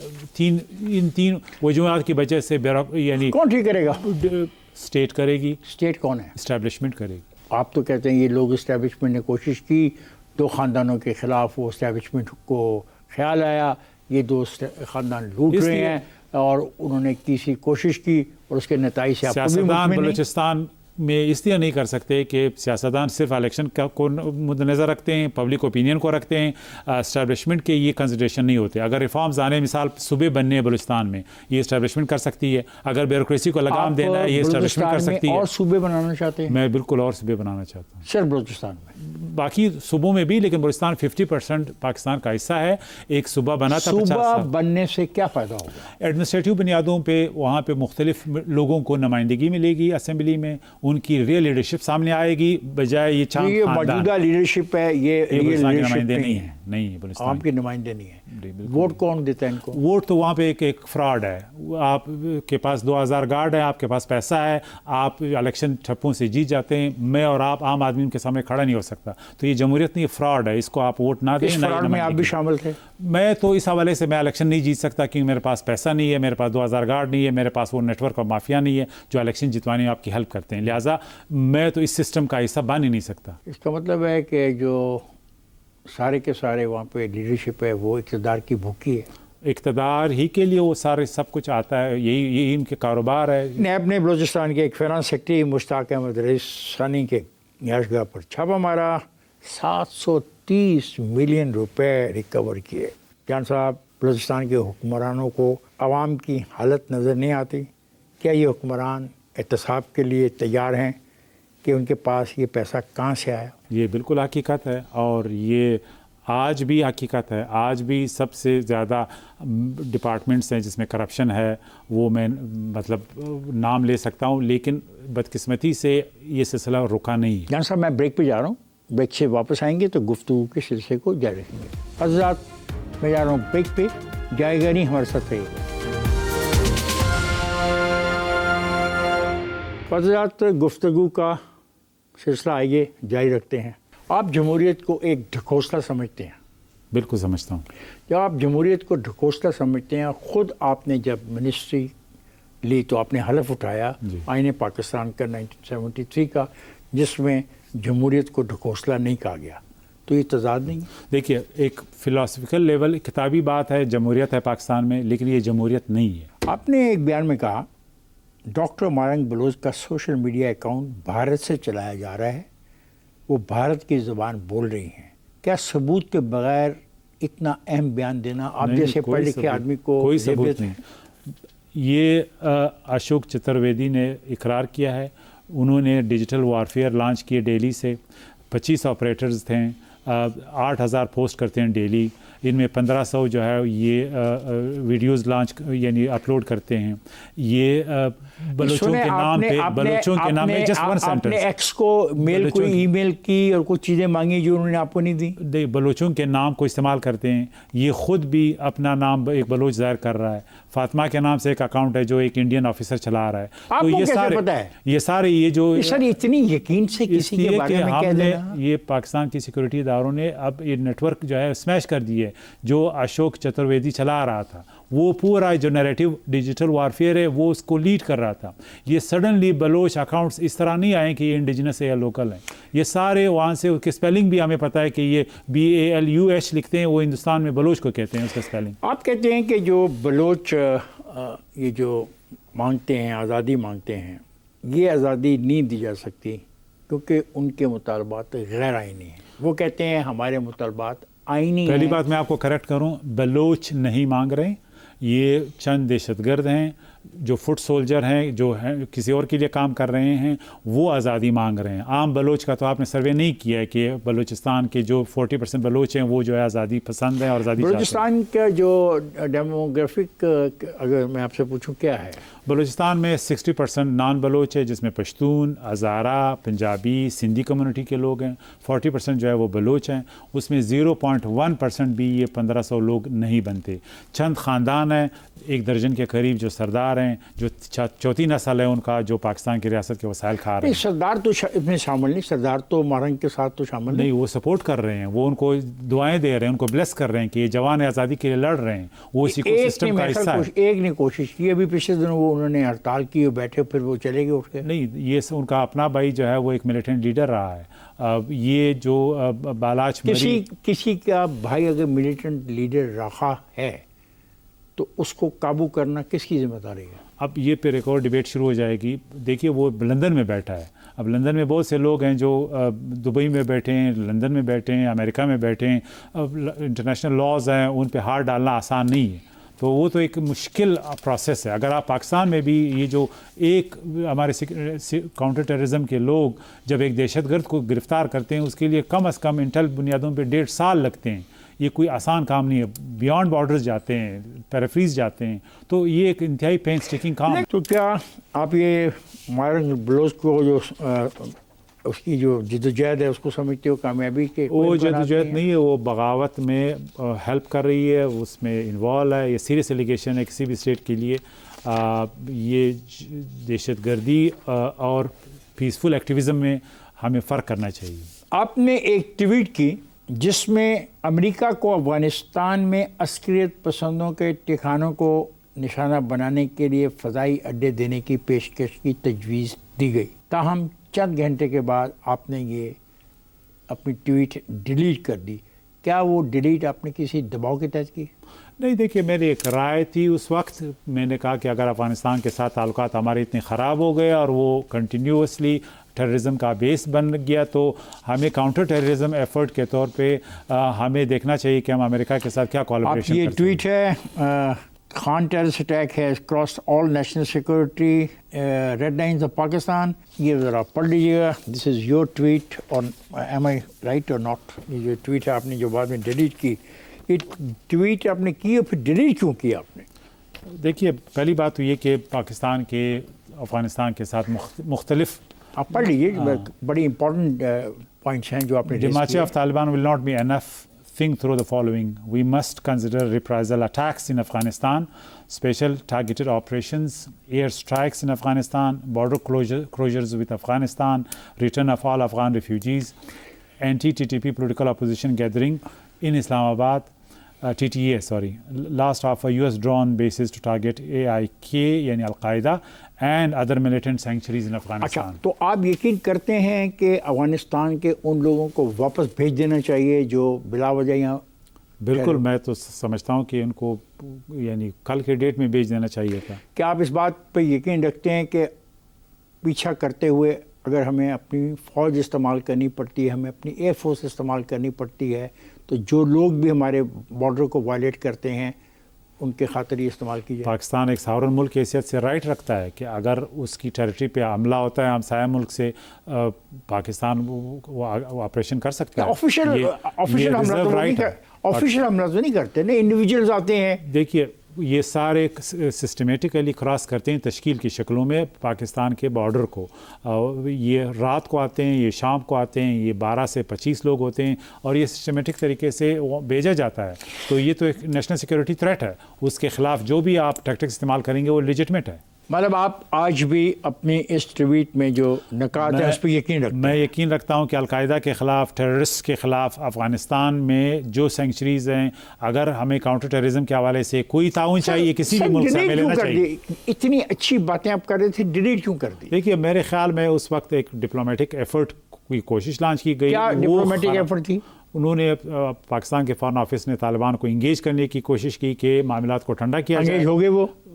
ان تین وجوہات کی وجہ سے یعنی کون ٹھیک کرے گا؟ اسٹیٹ کرے گی. اسٹیٹ کون ہے؟ اسٹیبلشمنٹ کرے گی. آپ تو کہتے ہیں یہ لوگ اسٹیبلشمنٹ نے کوشش کی، 2 خاندانوں کے خلاف وہ اسٹیبلشمنٹ کو خیال آیا یہ 2 خاندان لوٹ رہے ہیں، اور انہوں نے کسی کوشش کی اور اس کے نتائج سے آپ کو بھی سیاستدان مطمئن نہیں؟ بلوچستان میں اس لیے نہیں کر سکتے کہ سیاستدان صرف الیکشن کو مد نظر رکھتے ہیں، پبلک اوپینین کو رکھتے ہیں، اسٹیبلشمنٹ کے یہ کنسیڈریشن نہیں ہوتے. اگر ریفارمز آنے، مثال صوبے بننے ہیں بلوچستان میں، یہ اسٹیبلشمنٹ کر سکتی ہے. اگر بیوروکریسی کو لگام دینا ہے، یہ اسٹیبلشمنٹ کر سکتی ہے. اور صوبے بنانا چاہتے ہیں؟ میں بالکل اور صوبے بنانا چاہتا ہوں، صرف بلوچستان میں؟ باقی صوبوں میں بھی، لیکن بلوچستان 50% پاکستان کا حصہ ہے. ایک صوبہ بنا تھا 50 صوبہ سال. بننے سے کیا فائدہ ہوگا؟ ایڈمنسٹریٹو بنیادوں پہ وہاں پہ مختلف لوگوں کو نمائندگی ملے گی اسمبلی میں، ان کی ریئل لیڈرشپ سامنے آئے گی، بجائے یہ چاند یہ خاندان. موجودہ لیڈرشپ ہے، یہ بلوچستان کے لیڈرشپ نمائندے نہیں ہے، نہیں بلوچستان عام کے نمائندے نہیں ہیں. بالکل. ووٹ کون دیتا ہے ان کو؟ ووٹ تو وہاں پہ ایک فراڈ ہے. آپ کے پاس 2000 گارڈ ہے، آپ کے پاس پیسہ ہے، آپ الیکشن ٹھپوں سے جیت جاتے ہیں. میں اور آپ عام آدمی ان کے سامنے کھڑا نہیں ہو سکتا. تو یہ جمہوریت نہیں، فراڈ ہے. اس کو آپ ووٹ نہ دیں. اس فراڈ میں آپ بھی شامل تھے؟ میں تو اس حوالے سے میں الیکشن نہیں جیت سکتا کیونکہ میرے پاس پیسہ نہیں ہے، میرے پاس 2000 گارڈ نہیں ہے، میرے پاس وہ نیٹ ورک اور مافیا نہیں ہے جو الیکشن جتوانے میں آپ کی ہیلپ کرتے ہیں. لہٰذا میں تو اس سسٹم کا حصہ بن ہی نہیں سکتا. اس کا مطلب ہے کہ جو سارے کے سارے وہاں پہ لیڈرشپ ہے وہ اقتدار کی بھوکی ہے. اقتدار ہی کے لیے وہ سارے سب کچھ آتا ہے، یہی ان کے کاروبار ہے. نیب نے بلوچستان کے ایک فائنانس سیکرٹری مشتاق احمد رئیس ثانی کے رہائش گاہ پر چھاپہ مارا، 730 ملین روپے ریکور کیے. جان صاحب، بلوچستان کے حکمرانوں کو عوام کی حالت نظر نہیں آتی؟ کیا یہ حکمران احتساب کے لیے تیار ہیں کہ ان کے پاس یہ پیسہ کہاں سے آیا؟ یہ بالکل حقیقت ہے، اور یہ آج بھی حقیقت ہے. آج بھی سب سے زیادہ ڈپارٹمنٹس ہیں جس میں کرپشن ہے، وہ میں مطلب نام لے سکتا ہوں، لیکن بدقسمتی سے یہ سلسلہ رکا نہیں. جان صاحب، میں بریک پہ جا رہا ہوں، بریک سے واپس آئیں گے تو گفتگو کے سلسلے کو جاری رکھیں گے. حضرات، میں جا رہا ہوں بریک پہ، جائے گا نہیں، ہمارے ساتھ رہیے گا. حضرات، گفتگو کا سلسلہ آئیے جاری رکھتے ہیں. آپ جمہوریت کو ایک ڈھکوسلا سمجھتے ہیں؟ بالکل سمجھتا ہوں. جب آپ جمہوریت کو ڈھکوسلا سمجھتے ہیں، خود آپ نے جب منسٹری لی تو آپ نے حلف اٹھایا آئین پاکستان کا 1973 کا، جس میں جمہوریت کو ڈھکوسلا نہیں کہا گیا. تو یہ تضاد نہیں؟ دیکھیے، ایک فلاسفیکل لیول کتابی بات ہے، جمہوریت ہے پاکستان میں، لیکن یہ جمہوریت نہیں ہے. آپ نے ایک بیان میں کہا ڈاکٹر مارنگ بلوچ کا سوشل میڈیا اکاؤنٹ بھارت سے چلایا جا رہا ہے، وہ بھارت کی زبان بول رہی ہیں. کیا ثبوت کے بغیر اتنا اہم بیان دینا آپ جیسے پڑھ لکھے آدمی کو؟ کوئی ثبوت نہیں. یہ اشوک چترویدی نے اقرار کیا ہے. انہوں نے ڈیجیٹل وارفیئر لانچ کیے ڈیلی سے. 25 آپریٹرز تھے، 8000 پوسٹ کرتے ہیں ڈیلی. ان میں 1500 جو ہے یہ ویڈیوز لانچ یعنی اپلوڈ کرتے ہیں. یہ بلوچوں کے نام پہ بلوچوں کے نام پہ جسٹ ون سینٹنس. آپ نے ایکس کو میل کوئی ای میل کی اور کچھ چیزیں مانگی جو انہوں نے آپ کو نہیں دی؟ بلوچوں کے نام کو استعمال کرتے ہیں. یہ خود بھی اپنا نام ایک بلوچ ظاہر کر رہا ہے. فاطمہ کے نام سے ایک اکاؤنٹ ہے جو ایک انڈین آفیسر چلا رہا ہے. آپ کو کیسے پتہ ہے؟ یہ سارے یہ جو سر اتنی یقین سے کسی کے بارے میں کہہ دینا. یہ پاکستان کی سیکورٹی اداروں نے اب یہ نیٹ ورک جو ہے اسمیش کر دی ہے جو اشوک چترویدی چلا رہا تھا. وہ پورا جو نیریٹو ڈیجیٹل وارفیئر ہے وہ اس کو لیڈ کر رہا تھا. یہ سڈنلی بلوچ اکاؤنٹس اس طرح نہیں آئے کہ یہ انڈیجنس ہے یا لوکل ہیں. یہ سارے وہاں سے اس کے اسپیلنگ بھی ہمیں پتہ ہے کہ یہ BALUH لکھتے ہیں, وہ ہندوستان میں بلوچ کو کہتے ہیں اس کا اسپیلنگ. آپ کہتے ہیں کہ جو بلوچ یہ جو مانگتے ہیں, آزادی مانگتے ہیں, یہ آزادی نہیں دی جا سکتی کیونکہ ان کے مطالبات غیر آئینی ہیں. وہ کہتے ہیں ہمارے مطالبات آئینی ہیں. پہلی بات میں آپ کو کریکٹ کروں, بلوچ نہیں مانگ رہے, یہ چند دہشت گرد ہیں جو فٹ سولجر ہیں جو کسی اور کے لیے کام کر رہے ہیں, وہ آزادی مانگ رہے ہیں. عام بلوچ کا تو آپ نے سروے نہیں کیا ہے کہ بلوچستان کے جو 40% بلوچ ہیں وہ جو ہے آزادی پسند ہیں اور آزادی چاہتے ہیں. بلوچستان کا جو ڈیموگرافک اگر میں آپ سے پوچھوں کیا ہے؟ بلوچستان میں 60% نان بلوچ ہے جس میں پشتون, ہزارہ, پنجابی, سندھی کمیونٹی کے لوگ ہیں. 40% جو ہے وہ بلوچ ہیں. اس میں 0.1% بھی یہ 1500 لوگ نہیں بنتے. چند خاندان ہیں, 1 درجن کے قریب جو سردار ہیں, جو چوتھی نسل ہے ان کا, جو پاکستان کی ریاست کے وسائل کھا رہے ہیں. سردار تو اس میں شامل نہیں, سردار تو مارنگ کے ساتھ تو شامل نہیں. وہ سپورٹ کر رہے ہیں, وہ ان کو دعائیں دے رہے ہیں, ان کو بلیس کر رہے ہیں کہ یہ جوان آزادی کے لیے لڑ رہے ہیں. وہ اسی کو سسٹم کا حصہ ہے. ایک نے کوشش کی ابھی پچھلے دنوں, وہ انہوں نے ہڑتال کی اور بیٹھے, پھر وہ چلے گئے اٹھ کے. نہیں, یہ ان کا اپنا بھائی جو ہے وہ ایک ملیٹنٹ لیڈر رہا ہے. یہ جو بالاچ کسی کا بھائی اگر ملیٹنٹ لیڈر رہا ہے تو اس کو قابو کرنا کس کی ذمہ داری ہے؟ اب یہ پھر ایک اور ڈیبیٹ شروع ہو جائے گی. دیکھیے وہ لندن میں بیٹھا ہے. اب لندن میں بہت سے لوگ ہیں جو دبئی میں بیٹھے ہیں, لندن میں بیٹھے ہیں, امریکہ میں بیٹھے ہیں. اب انٹرنیشنل لاز ہیں, ان پہ ہاتھ ڈالنا آسان نہیں ہے. تو وہ تو ایک مشکل پروسیس ہے. اگر آپ پاکستان میں بھی یہ جو ایک ہمارے کاؤنٹر ٹیررزم کے لوگ جب ایک دہشت گرد کو گرفتار کرتے ہیں اس کے لیے کم از کم انٹل بنیادوں پہ 1.5 سال لگتے ہیں. یہ کوئی آسان کام نہیں ہے. بیانڈ بارڈرز جاتے ہیں, پیرافریز جاتے ہیں, تو یہ ایک انتہائی پین سٹیکنگ کام ہے. تو کیا آپ یہ مارنگ بلوچ کو جو اس کی جو جدوجہد ہے اس کو سمجھتے ہو کامیابی کے؟ وہ جدوجہد نہیں ہے, وہ بغاوت میں ہیلپ کر رہی ہے, اس میں انوالو ہے. یہ سیریس ایلیگیشن ہے کسی بھی اسٹیٹ کے لیے. یہ دہشت گردی اور پیسفل ایکٹیویزم میں ہمیں فرق کرنا چاہیے. آپ نے ایک ٹویٹ کی جس میں امریکہ کو افغانستان میں عسکریت پسندوں کے ٹھکانوں کو نشانہ بنانے کے لیے فضائی اڈے دینے کی پیشکش کی تجویز دی گئی. تاہم چند گھنٹے کے بعد آپ نے یہ اپنی ٹویٹ ڈیلیٹ کر دی. کیا وہ ڈیلیٹ آپ نے کسی دباؤ کے تحت کی؟ نہیں, دیکھیے میری ایک رائے تھی اس وقت. میں نے کہا کہ اگر افغانستان کے ساتھ تعلقات ہمارے اتنے خراب ہو گئے اور وہ کنٹینیوسلی ٹیررزم کا بیس بن گیا تو ہمیں کاؤنٹر ٹیررزم ایفرٹ کے طور پہ ہمیں دیکھنا چاہیے کہ ہم امریکہ کے ساتھ کیا کولیبریشن کرتے ہیں. یہ ٹویٹ ہے, Khan terrorist attack has crossed all national security red lines of Pakistan. یہ ذرا پڑھ لیجیے گا. دس از یور ٹویٹ اور am I right or not. یہ جو ٹویٹ ہے آپ نے جو بعد میں ڈیلیٹ کی, یہ ٹویٹ آپ نے کی اور پھر ڈیلیٹ کیوں کیا آپ نے؟ دیکھیے پہلی بات تو یہ کہ پاکستان کے افغانستان کے ساتھ مختلف, آپ پڑھ لیجیے, بڑی امپورٹنٹ پوائنٹس ہیں جو آپ نے. The march of Taliban will not be enough. Think through the following. We must consider reprisal attacks in Afghanistan, special targeted operations, air strikes in Afghanistan, border closures with Afghanistan, return of all Afghan refugees, anti-TTP political opposition gathering in Islamabad, TTA, last of a US drone bases to target AIK یعنی القاعدہ and other militant sanctuaries in Afghanistan. اچھا, تو آپ یقین کرتے ہیں کہ افغانستان کے ان لوگوں کو واپس بھیج دینا چاہیے جو بلا وجہ یہاں؟ بالکل, میں تو سمجھتا ہوں کہ ان کو یعنی کل کے ڈیٹ میں بھیج دینا چاہیے تھا. کیا آپ اس بات پہ یقین رکھتے ہیں کہ پیچھا کرتے ہوئے اگر ہمیں اپنی فوج استعمال کرنی پڑتی ہے, ہمیں اپنی ایئر فورس استعمال کرنی پڑتی ہے, تو جو لوگ بھی ہمارے بارڈر کو وائلیٹ کرتے ہیں ان کے خاطر یہ استعمال کی جائے؟ پاکستان ایک ساورن ملک کی حیثیت سے رائٹ رکھتا ہے کہ اگر اس کی ٹیریٹری پہ حملہ ہوتا ہے ہمسایہ ملک سے، پاکستان وہ آپریشن کر سکتا ہے. آفیشیل حملہ تو نہیں کرتے نا، انڈیویجولز آتے ہیں. دیکھیے یہ سارے سسٹمیٹیکلی کراس کرتے ہیں تشکیل کی شکلوں میں پاکستان کے بارڈر کو. یہ رات کو آتے ہیں، یہ شام کو آتے ہیں، یہ 12 سے 25 لوگ ہوتے ہیں اور یہ سسٹمیٹک طریقے سے بھیجا جاتا ہے. تو یہ تو ایک نیشنل سیکورٹی تھریٹ ہے، اس کے خلاف جو بھی آپ ٹیکٹکس استعمال کریں گے وہ لیجٹمیٹ ہے. مطلب آپ آج بھی اپنی اس ٹویٹ میں جو نکات ہیں اس پہ یقین رکھتے ہیں؟ میں یقین رکھتا ہوں کہ القاعدہ کے خلاف، ٹیررسٹ کے خلاف افغانستان میں جو سینکچریز ہیں، اگر ہمیں کاؤنٹر ٹیررزم کے حوالے سے کوئی تعاون چاہیے کسی بھی ملک سے ہمیں لینا چاہیے. اتنی اچھی باتیں آپ کر رہے تھے، ڈیلیٹ کیوں کر دی؟ دیکھیے میرے خیال میں اس وقت ایک ڈپلومیٹک ایفرٹ کی کوشش لانچ کی گئی. کیا ڈپلومیٹک ایفرٹ تھی؟ انہوں نے پاکستان کے فارن آفس نے طالبان کو انگیج کرنے کی کوشش کی کہ معاملات کو ٹھنڈا کیا جائے. انگیج ہو گئے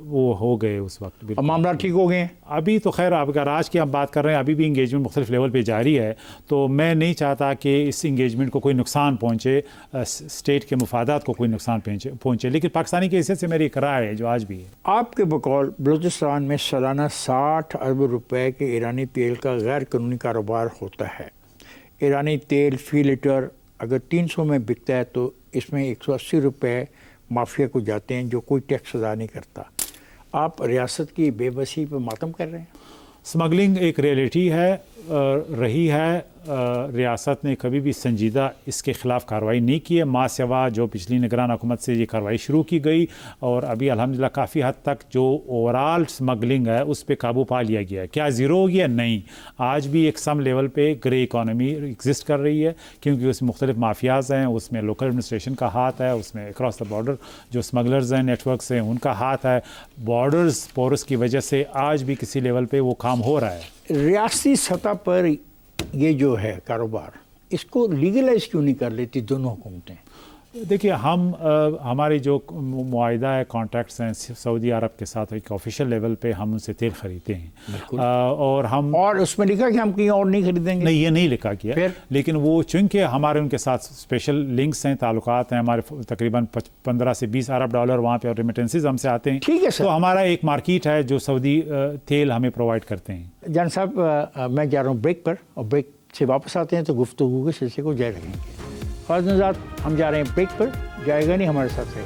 وہ ہو گئے اس وقت. معاملات ٹھیک ہو گئے ہیں ابھی تو خیر اگر آج کی ہم بات کر رہے ہیں ابھی بھی انگیجمنٹ مختلف لیول پہ جاری ہے. تو میں نہیں چاہتا کہ اس انگیجمنٹ کو کوئی نقصان پہنچے، اسٹیٹ کے مفادات کو کوئی نقصان پہنچے، لیکن پاکستانی کی حیثیت سے میری ایک رائے ہے جو آج بھی ہے. آپ کے بقول بلوچستان میں سالانہ 60 ارب روپے کے ایرانی تیل کا غیر قانونی کاروبار ہوتا ہے. ایرانی تیل فی لیٹر اگر 300 میں بکتا ہے تو اس میں 180 روپے مافیا کو جاتے ہیں جو کوئی ٹیکس ادا نہیں کرتا. آپ ریاست کی بے بسی پہ ماتم کر رہے ہیں. سمگلنگ ایک ریئلٹی ہے، رہی ہے. ریاست نے کبھی بھی سنجیدہ اس کے خلاف کارروائی نہیں کی ہے، ماں سوا جو پچھلی نگران حکومت سے یہ کارروائی شروع کی گئی اور ابھی الحمدللہ کافی حد تک جو اوورال سمگلنگ ہے اس پہ قابو پا لیا گیا ہے. کیا زیرو ہو گیا؟ نہیں. آج بھی ایک سم لیول پہ گرے اکانومی ایگزسٹ کر رہی ہے کیونکہ اس میں مختلف مافیاز ہیں، اس میں لوکل ایڈمنسٹریشن کا ہاتھ ہے، اس میں اکراس دا بارڈر جو اسمگلرز ہیں، نیٹ ورکس ہیں، ان کا ہاتھ ہے. بارڈرز پورس کی وجہ سے آج بھی کسی لیول پہ وہ کام ہو رہا ہے. ریاستی سطح پر یہ جو ہے کاروبار، اس کو لیگلائز کیوں نہیں کر لیتی دونوں حکومتیں؟ دیکھیے ہماری جو معاہدہ ہے، کانٹریکٹس ہیں سعودی عرب کے ساتھ، ایک آفیشیل لیول پہ ہم ان سے تیل خریدتے ہیں اور اس میں لکھا کہ ہم کہیں اور نہیں خریدیں گے؟ نہیں، یہ نہیں لکھا کیا. لیکن وہ چونکہ ہمارے ان کے ساتھ اسپیشل لنکس ہیں، تعلقات ہیں، ہمارے تقریباً 15 سے 20 ارب ڈالر وہاں پہ اور ریمیٹنسز ہم سے آتے ہیں. ٹھیک ہے سر. تو ہمارا ایک مارکیٹ ہے جو سعودی تیل ہمیں پرووائڈ کرتے ہیں. جان صاحب میں جا رہا ہوں بریک پر، اور بریک سے واپس آتے ہیں تو گفتگو کے سلسلے کو جاری رکھیں گے. خواجہ نژاد ہم جا رہے ہیں بریک پر، جائے گا نہیں، ہمارے ساتھ رہے.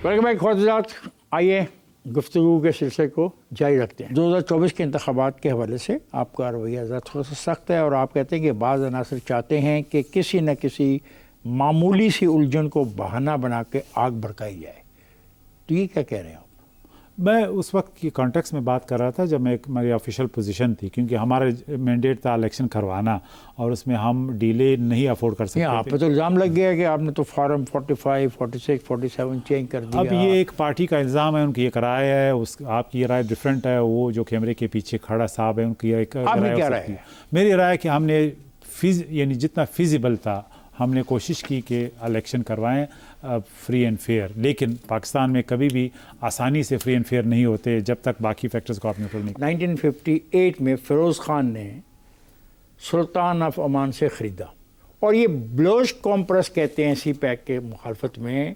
Welcome back. خواجہ نژاد آئیے گفتگو کے سلسلے کو جاری رکھتے ہیں. 2024 کے انتخابات کے حوالے سے آپ کا رویہ ذات تھوڑا سا سخت ہے اور آپ کہتے ہیں کہ بعض عناصر چاہتے ہیں کہ کسی نہ کسی معمولی سی الجھن کو بہانہ بنا کے آگ بھڑکائی جائے. تو یہ کیا کہہ رہے ہیں آپ؟ میں اس وقت کی کانٹیکس میں بات کر رہا تھا جب میری آفیشیل پوزیشن تھی، کیونکہ ہمارا مینڈیٹ تھا الیکشن کروانا اور اس میں ہم ڈیلے نہیں افورڈ کر سکتے. آپ پہ تو الزام لگ گیا کہ آپ نے تو فارم 45 46 47 چینج کر دیا. اب یہ ایک پارٹی کا الزام ہے، ان کی ایک رائے ہے، آپ کی یہ رائے ڈفرینٹ ہے. وہ جو کیمرے کے پیچھے کھڑا صاحب ہے ان کی ایک رائے ہے. میری رائے کہ ہم نے یعنی جتنا فیزیبل تھا ہم نے کوشش کی کہ الیکشن کروائیں فری اینڈ فیئر. لیکن پاکستان میں کبھی بھی آسانی سے فری اینڈ فیئر نہیں ہوتے جب تک باقی فیکٹرز کو آپ نیوٹرل نہیں. 1958 میں فیروز خان نے سلطان آف عمان سے خریدا، اور یہ بلوچ کامپرس کہتے ہیں سی پیک کے مخالفت میں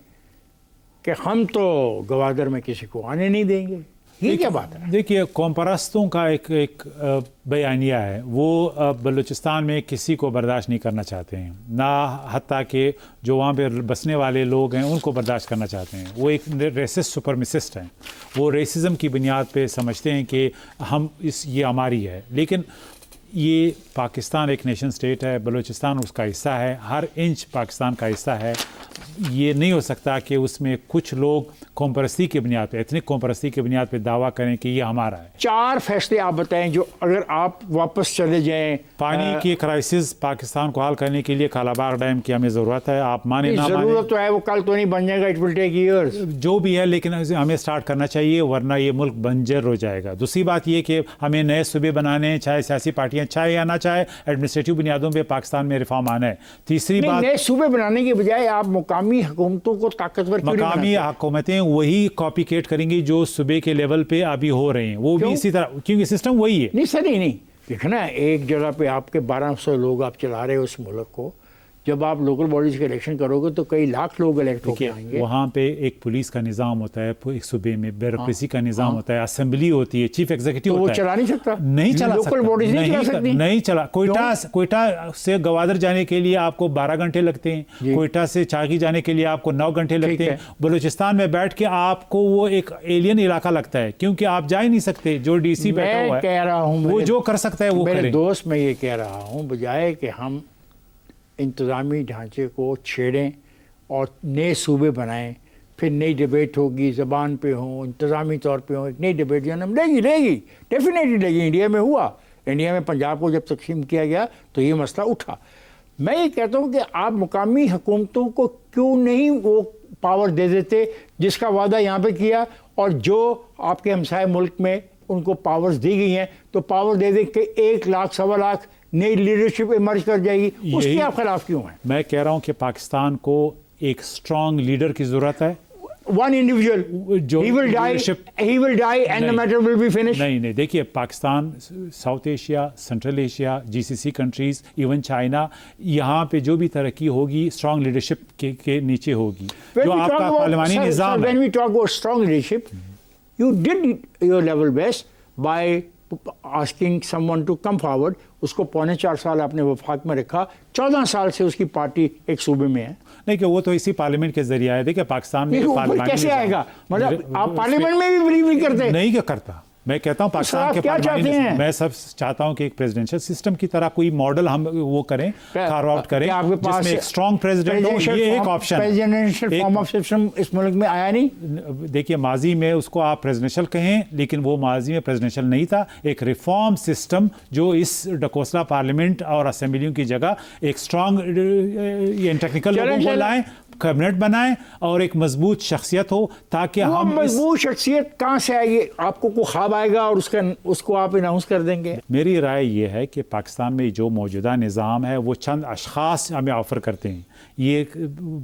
کہ ہم تو گوادر میں کسی کو آنے نہیں دیں گے. یہ کیا بات ہے؟ دیکھیے قوم پرستوں کا ایک بیانیہ ہے، وہ بلوچستان میں کسی کو برداشت نہیں کرنا چاہتے ہیں، نہ حتیٰ کہ جو وہاں پہ بسنے والے لوگ ہیں ان کو برداشت کرنا چاہتے ہیں. وہ ایک ریسسٹ سپرمسسٹ ہیں، وہ ریسزم کی بنیاد پہ سمجھتے ہیں کہ یہ ہماری ہے. لیکن یہ پاکستان ایک نیشن سٹیٹ ہے، بلوچستان اس کا حصہ ہے، ہر انچ پاکستان کا حصہ ہے. یہ نہیں ہو سکتا کہ اس میں کچھ لوگ قوم پرستی کی بنیاد پہ، ایتھنک قوم پرستی کی بنیاد پہ دعویٰ کریں کہ یہ ہمارا ہے. 4 فیصلے آپ بتائیں جو اگر آپ واپس چلے جائیں. پانی کی کرائسس پاکستان کو حل کرنے کے لیے کالا باغ ڈیم کی ہمیں ضرورت ہے. آپ مانے نہ مانے ضرورت تو ہے، وہ کل تو نہیں بن جائے گا، اٹ ول ٹیک ایئرز جو بھی ہے، لیکن ہمیں سٹارٹ کرنا چاہیے ورنہ یہ ملک بنجر ہو جائے گا. دوسری بات یہ کہ ہمیں نئے صوبے بنانے، چاہے سیاسی پارٹیاں چاہے یا نہ چاہے، ایڈمنسٹریٹو بنیادوں پہ پاکستان میں ریفارم آنا ہے. تیسری بات، نئے صوبے بنانے کے بجائے آپ مقامی حکومتوں کو طاقتور کیوں نہیں مقامی حکومتیں وہی کاپی کیٹ کریں گی جو صوبے کے لیول پہ ابھی ہو رہے ہیں، وہ بھی اسی طرح، کیونکہ سسٹم وہی ہے. نہیں سر، نہیں دیکھنا ایک جگہ پہ آپ کے 1200 لوگ آپ چلا رہے ہو اس ملک کو، جب آپ لوکل باڈیز کے الیکشن کرو گے تو کئی لاکھ لوگ الیکٹ ہو کے آئیں گے. وہاں پہ ایک پولیس کا نظام ہوتا ہے, ایک صوبے میں بیوروکریسی کا نظام ہوتا ہے, اسمبلی ہوتی ہے, چیف ایگزیکٹو ہوتا ہے. وہ چلا نہیں سکتا, نہیں چلا سکتا, لوکل باڈیز نہیں چلا سکتی, نہیں چلا. کوئٹہ سے گوادر جانے کے لیے آپ کو 12 گھنٹے لگتے ہیں, کوئٹہ سے چاغی جانے کے لیے آپ کو 9 گھنٹے لگتے ہیں. بلوچستان میں بیٹھ کے آپ کو وہ ایک ایلین علاقہ لگتا ہے, کیونکہ آپ جا ہی نہیں سکتے. جو ڈی سی بیٹھا ہوا ہے, کہہ رہا ہوں وہ جو کر سکتا ہے وہ کرے. میرے دوست میں یہ کہہ رہا ہوں, بجائے کہ ہم انتظامی ڈھانچے کو چھیڑیں اور نئے صوبے بنائیں, پھر نئی ڈیبیٹ ہوگی, زبان پہ ہوں, انتظامی طور پہ ہوں, ایک نئی ڈیبیٹ جنم لے گی ڈیفینیٹلی لے گی. انڈیا میں ہوا, انڈیا میں پنجاب کو جب تقسیم کیا گیا تو یہ مسئلہ اٹھا. میں یہ کہتا ہوں کہ آپ مقامی حکومتوں کو کیوں نہیں وہ پاور دے دیتے جس کا وعدہ یہاں پہ کیا, اور جو آپ کے ہمسائے ملک میں ان کو پاورز دی گئی ہیں تو پاور دے دیں کہ 1 لاکھ 1.25 لاکھ نئی لیڈرشپ ایمرج کر جائے گی. اس کے آپ خلاف کیوں ہیں؟ میں کہہ رہا ہوں کہ پاکستان کو ایک اسٹرانگ لیڈر کی ضرورت ہے. One individual, he will die and the matter will be finished. نہیں, دیکھیے Pakistan, south Asia, central Asia, GCC countries, even China, یہاں پہ جو بھی ترقی ہوگی اسٹرانگ لیڈرشپ کے نیچے ہوگی. جو آپ کا پارلیمانی نظام ہے. When we talk about strong leadership, you did your level best by asking someone to come forward. اس کو 3.25 سال آپ نے وفاق میں رکھا, 14 سال سے اس کی پارٹی ایک صوبے میں ہے. نہیں کہ وہ تو اسی پارلیمنٹ کے ذریعہ ہے. دیکھیں پاکستان میں کیسے آئے گا, مطلب آپ پارلیمنٹ میں بھی بلیو نہیں کرتے. نہیں کرتا. میں کہتا ہوں پاکستان کے پارلیمانی, میں سب چاہتا ہوں کہ ایک پریزیڈنشل سسٹم کی طرح کوئی ماڈل ہم وہ کریں, کارو آؤٹ کریں, جس میں ایک اسٹرانگ پریزیڈنٹ ہو. یہ ایک option. Presidential form of system اس ملک میں آیا نہیں. دیکھیے ماضی میں اس کو آپ پریزیڈنشل کہیں, لیکن وہ ماضی میں پریزیڈنشل نہیں تھا. ایک ریفارم سسٹم جو اس ڈکوسلا پارلیمنٹ اور اسمبلیوں کی جگہ ایک اسٹرانگ ٹیکنیکل لوگوں کو لائیں, کیبنٹ بنائیں, اور ایک مضبوط شخصیت ہو, تاکہ ہم مضبوط شخصیت کہاں سے آئے گی؟ آپ کو کوئی خواب آئے گا اور اس کو آپ اناؤنس کر دیں گے؟ میری رائے یہ ہے کہ پاکستان میں جو موجودہ نظام ہے وہ چند اشخاص ہمیں آفر کرتے ہیں, یہ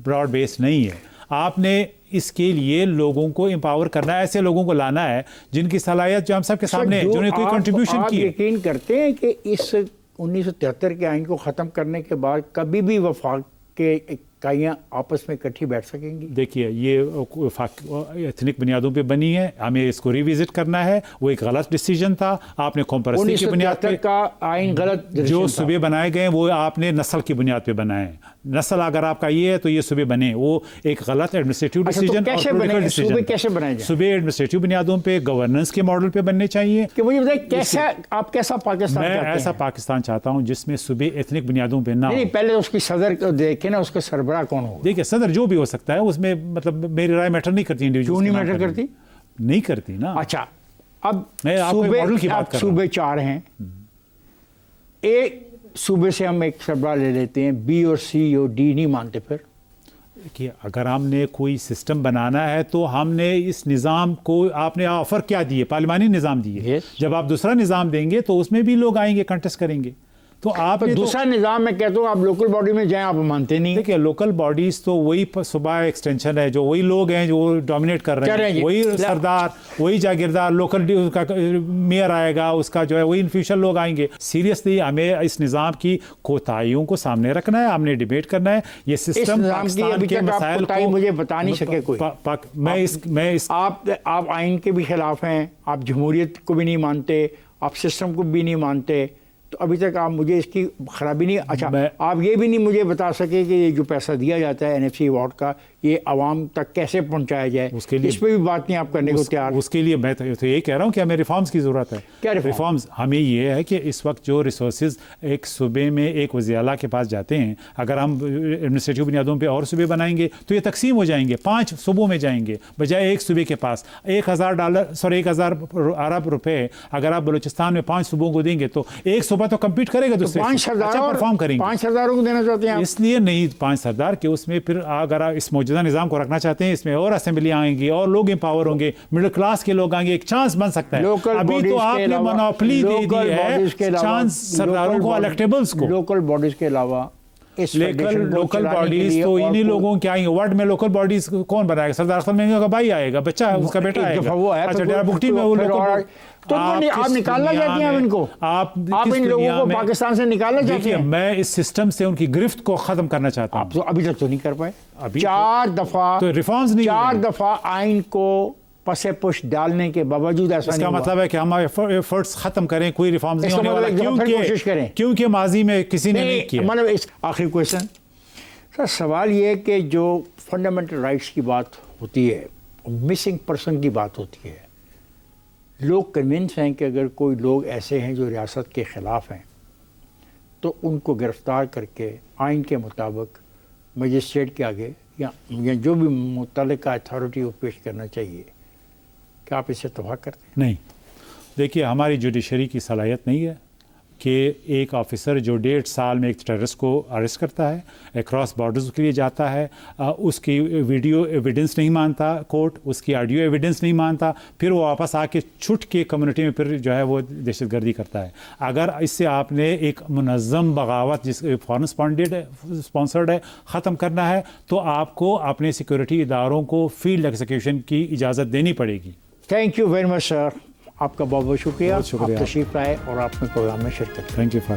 براڈ بیس نہیں ہے. آپ نے اس کے لیے لوگوں کو امپاور کرنا ہے, ایسے لوگوں کو لانا ہے جن کی صلاحیت جو ہم سب کے سامنے ہے, جنہوں نے کوئی کنٹریبیوشن کی. آپ یقین کرتے ہیں کہ اس 1973 کے آئین کو ختم کرنے کے بعد کبھی بھی وفاق کے اکائیاں آپس میں اکٹھی بیٹھ سکیں گی؟ دیکھیے یہ ایتھنک بنیادوں پہ بنی ہے, ہمیں اس کو ریوزٹ کرنا ہے. وہ ایک غلط ڈیسیجن تھا. آپ نے قوم پرستی کی بنیاد پہ کا آئین غلط, جو صوبے بنائے گئے وہ آپ نے نسل کی بنیاد پہ بنائے ہیں. نسل اگر آپ کا یہ ہے تو یہ صوبے بنے, وہ ایک غلط ایڈمنسٹریٹو ڈیسیجن. صوبے کیسے بنائے جائیں؟ صوبے ایڈمنسٹریٹو بنیادوں پہ, گورننس کے ماڈل پہ بننے چاہیے. کہ مجھے بتائیں کیسا, آپ کیسا پاکستان چاہتے ہیں؟ میں ایسا پاکستان چاہتا ہوں جس میں صوبے ایتھنک بنیادوں پہ نہ ہو. نہیں, پہلے اس کی صدر کو دیکھیں نا, اس کا سربراہ کون ہوگا. دیکھیں صدر جو بھی ہو سکتا ہے, اس میں مطلب میری رائے میٹر نہیں کرتی. کیوں نہیں میٹر کرتی؟ نہیں کرتی نا. اچھا, اب صوبے 4 ہیں, ایک صوبے سے ہم ایک سربراہ لے لیتے ہیں, بی اور سی اور ڈی نہیں مانتے. پھر کہ اگر ہم نے کوئی سسٹم بنانا ہے تو ہم نے اس نظام کو, آپ نے آفر کیا دیے, پارلیمانی نظام دیے. جب آپ دوسرا نظام دیں گے تو اس میں بھی لوگ آئیں گے, کنٹیسٹ کریں گے. تو آپ دوسرا نظام میں کہتا ہوں آپ لوکل باڈی میں جائیں, آپ مانتے نہیں. دیکھیں لوکل باڈیز تو وہی صوبہ ایکسٹینشن ہے, جو وہی لوگ ہیں جو ڈومینیٹ کر رہے ہیں, وہی سردار, وہی جاگیردار, لوکل میئر آئے گا, اس کا جو ہے وہی انفیوشل لوگ آئیں گے. سیریسلی ہمیں اس نظام کی کوتاہیوں کو سامنے رکھنا ہے, ہم نے ڈیبیٹ کرنا ہے. یہ سسٹم پاکستان کے مسائل کو مجھے بتا نہیں سکے کوئی. آپ آئین کے بھی خلاف ہیں, آپ جمہوریت کو بھی نہیں مانتے, آپ سسٹم کو بھی نہیں مانتے, تو ابھی تک آپ مجھے اس کی خرابی نہیں. اچھا, آپ یہ بھی نہیں مجھے بتا سکے کہ یہ جو پیسہ دیا جاتا ہے NFC ایوارڈ کا, یہ عوام تک کیسے پہنچایا جائے. اس پہ بھی بات نہیں آپ کرنے کو تیار. اس کے لیے میں تو یہ کہہ رہا ہوں کہ ہمیں ریفارمز کی ضرورت ہے. کیا ریفارمز؟ ہمیں یہ ہے کہ اس وقت جو ریسورسز ایک صوبے میں ایک وزیر اعلیٰ کے پاس جاتے ہیں, اگر ہم ایڈمنسٹریٹو بنیادوں پہ اور صوبے بنائیں گے تو یہ تقسیم ہو جائیں گے, 5 صوبوں میں جائیں گے, بجائے ایک صوبے کے پاس. $1,000 ارب روپے اگر آپ بلوچستان میں 5 صوبوں کو دیں گے تو ایک صوبہ تو کمپیٹ کرے گا, 5 سرداروں کو دینا چاہتے ہیں. اس لیے نہیں 5 سردار کہ اس میں پھر اگر آپ اس موجودہ نظام کو رکھنا چاہتے ہیں, اس میں اور اسمبلی آئیں گی اور لوگ امپاور ہوں گے, مڈل کلاس کے لوگ آئیں گے, ایک چانس بن سکتا ہے. ابھی تو آپ نے مونوپلی دے دی ہے چانس سرداروں کو, الیکٹیبلز کو. لوکل باڈیز کے علاوہ اس فیڈریشن کو لوکل چلانے کے باڈیز لیے تو اور انہی کوئی- لوگوں کے آئیں گے ورڈ میں. لوکل باڈیز کون بنائے گا؟ سردار اختر مہنگا کا بھائی آئے گا، بچہ ہے اس کا بیٹا ایک آئے دفعہ گا. وہ آیا اچھا تو ڈیرا بگٹی میں وہ پھر لوکل اور- تو آپ نکالنا چاہتے ہیں ان کو، آپ ان لوگوں کو پاکستان سے نکالنا چاہتے دیکھیے ہیں. میں اس سسٹم سے ان کی گرفت کو ختم کرنا چاہتا ہوں. آپ تو ابھی تک تو نہیں کر پائے. ابھی 4 دفعہ تو ریفارمز نہیں ہوئے 4 ہیں. دفعہ آئین کو پسے پش ڈالنے کے باوجود ایسا اس نہیں کا ہوا. مطلب ہے کہ ہم ایفرٹس ختم کریں، کوئی ریفارمز نہیں اس کا ہونے والا، مطلب ایک دفعہ پھر کوشش کریں. کیونکہ ماضی میں کسی نے نہیں کیا. مطلب اس آخری کویشچن سر، سوال یہ ہے کہ جو فنڈامنٹل رائٹس کی بات ہوتی ہے، مسنگ پرسن کی بات ہوتی ہے، لوگ کنونس ہیں کہ اگر کوئی لوگ ایسے ہیں جو ریاست کے خلاف ہیں تو ان کو گرفتار کر کے آئین کے مطابق مجسٹریٹ کے آگے یا جو بھی متعلقہ اتھارٹی کو پیش کرنا چاہیے. کیا آپ اسے توقع کرتے ہیں؟ نہیں، دیکھیے ہماری جوڈیشری کی صلاحیت نہیں ہے کہ ایک آفیسر جو 1.5 سال میں ایک ٹیررسٹ کو اریسٹ کرتا ہے، اکراس بارڈرز کے لیے جاتا ہے، اس کی ویڈیو ایویڈنس نہیں مانتا کورٹ، اس کی آڈیو ایویڈنس نہیں مانتا، پھر وہ واپس آ کے چھٹ کے کمیونٹی میں پھر جو ہے وہ دہشت گردی کرتا ہے. اگر اس سے آپ نے ایک منظم بغاوت جس فارن اسپانسرڈ ہے ختم کرنا ہے تو آپ کو اپنے سیکورٹی اداروں کو فیلڈ ایگزیکیوشن کی اجازت دینی پڑے گی. تھینک یو ویری مچ سر، آپ کا بہت بہت شکریہ. بہت شکریہ. آپ تشریف لائے اور آپ نے پروگرام میں شرکت کی. Thank you for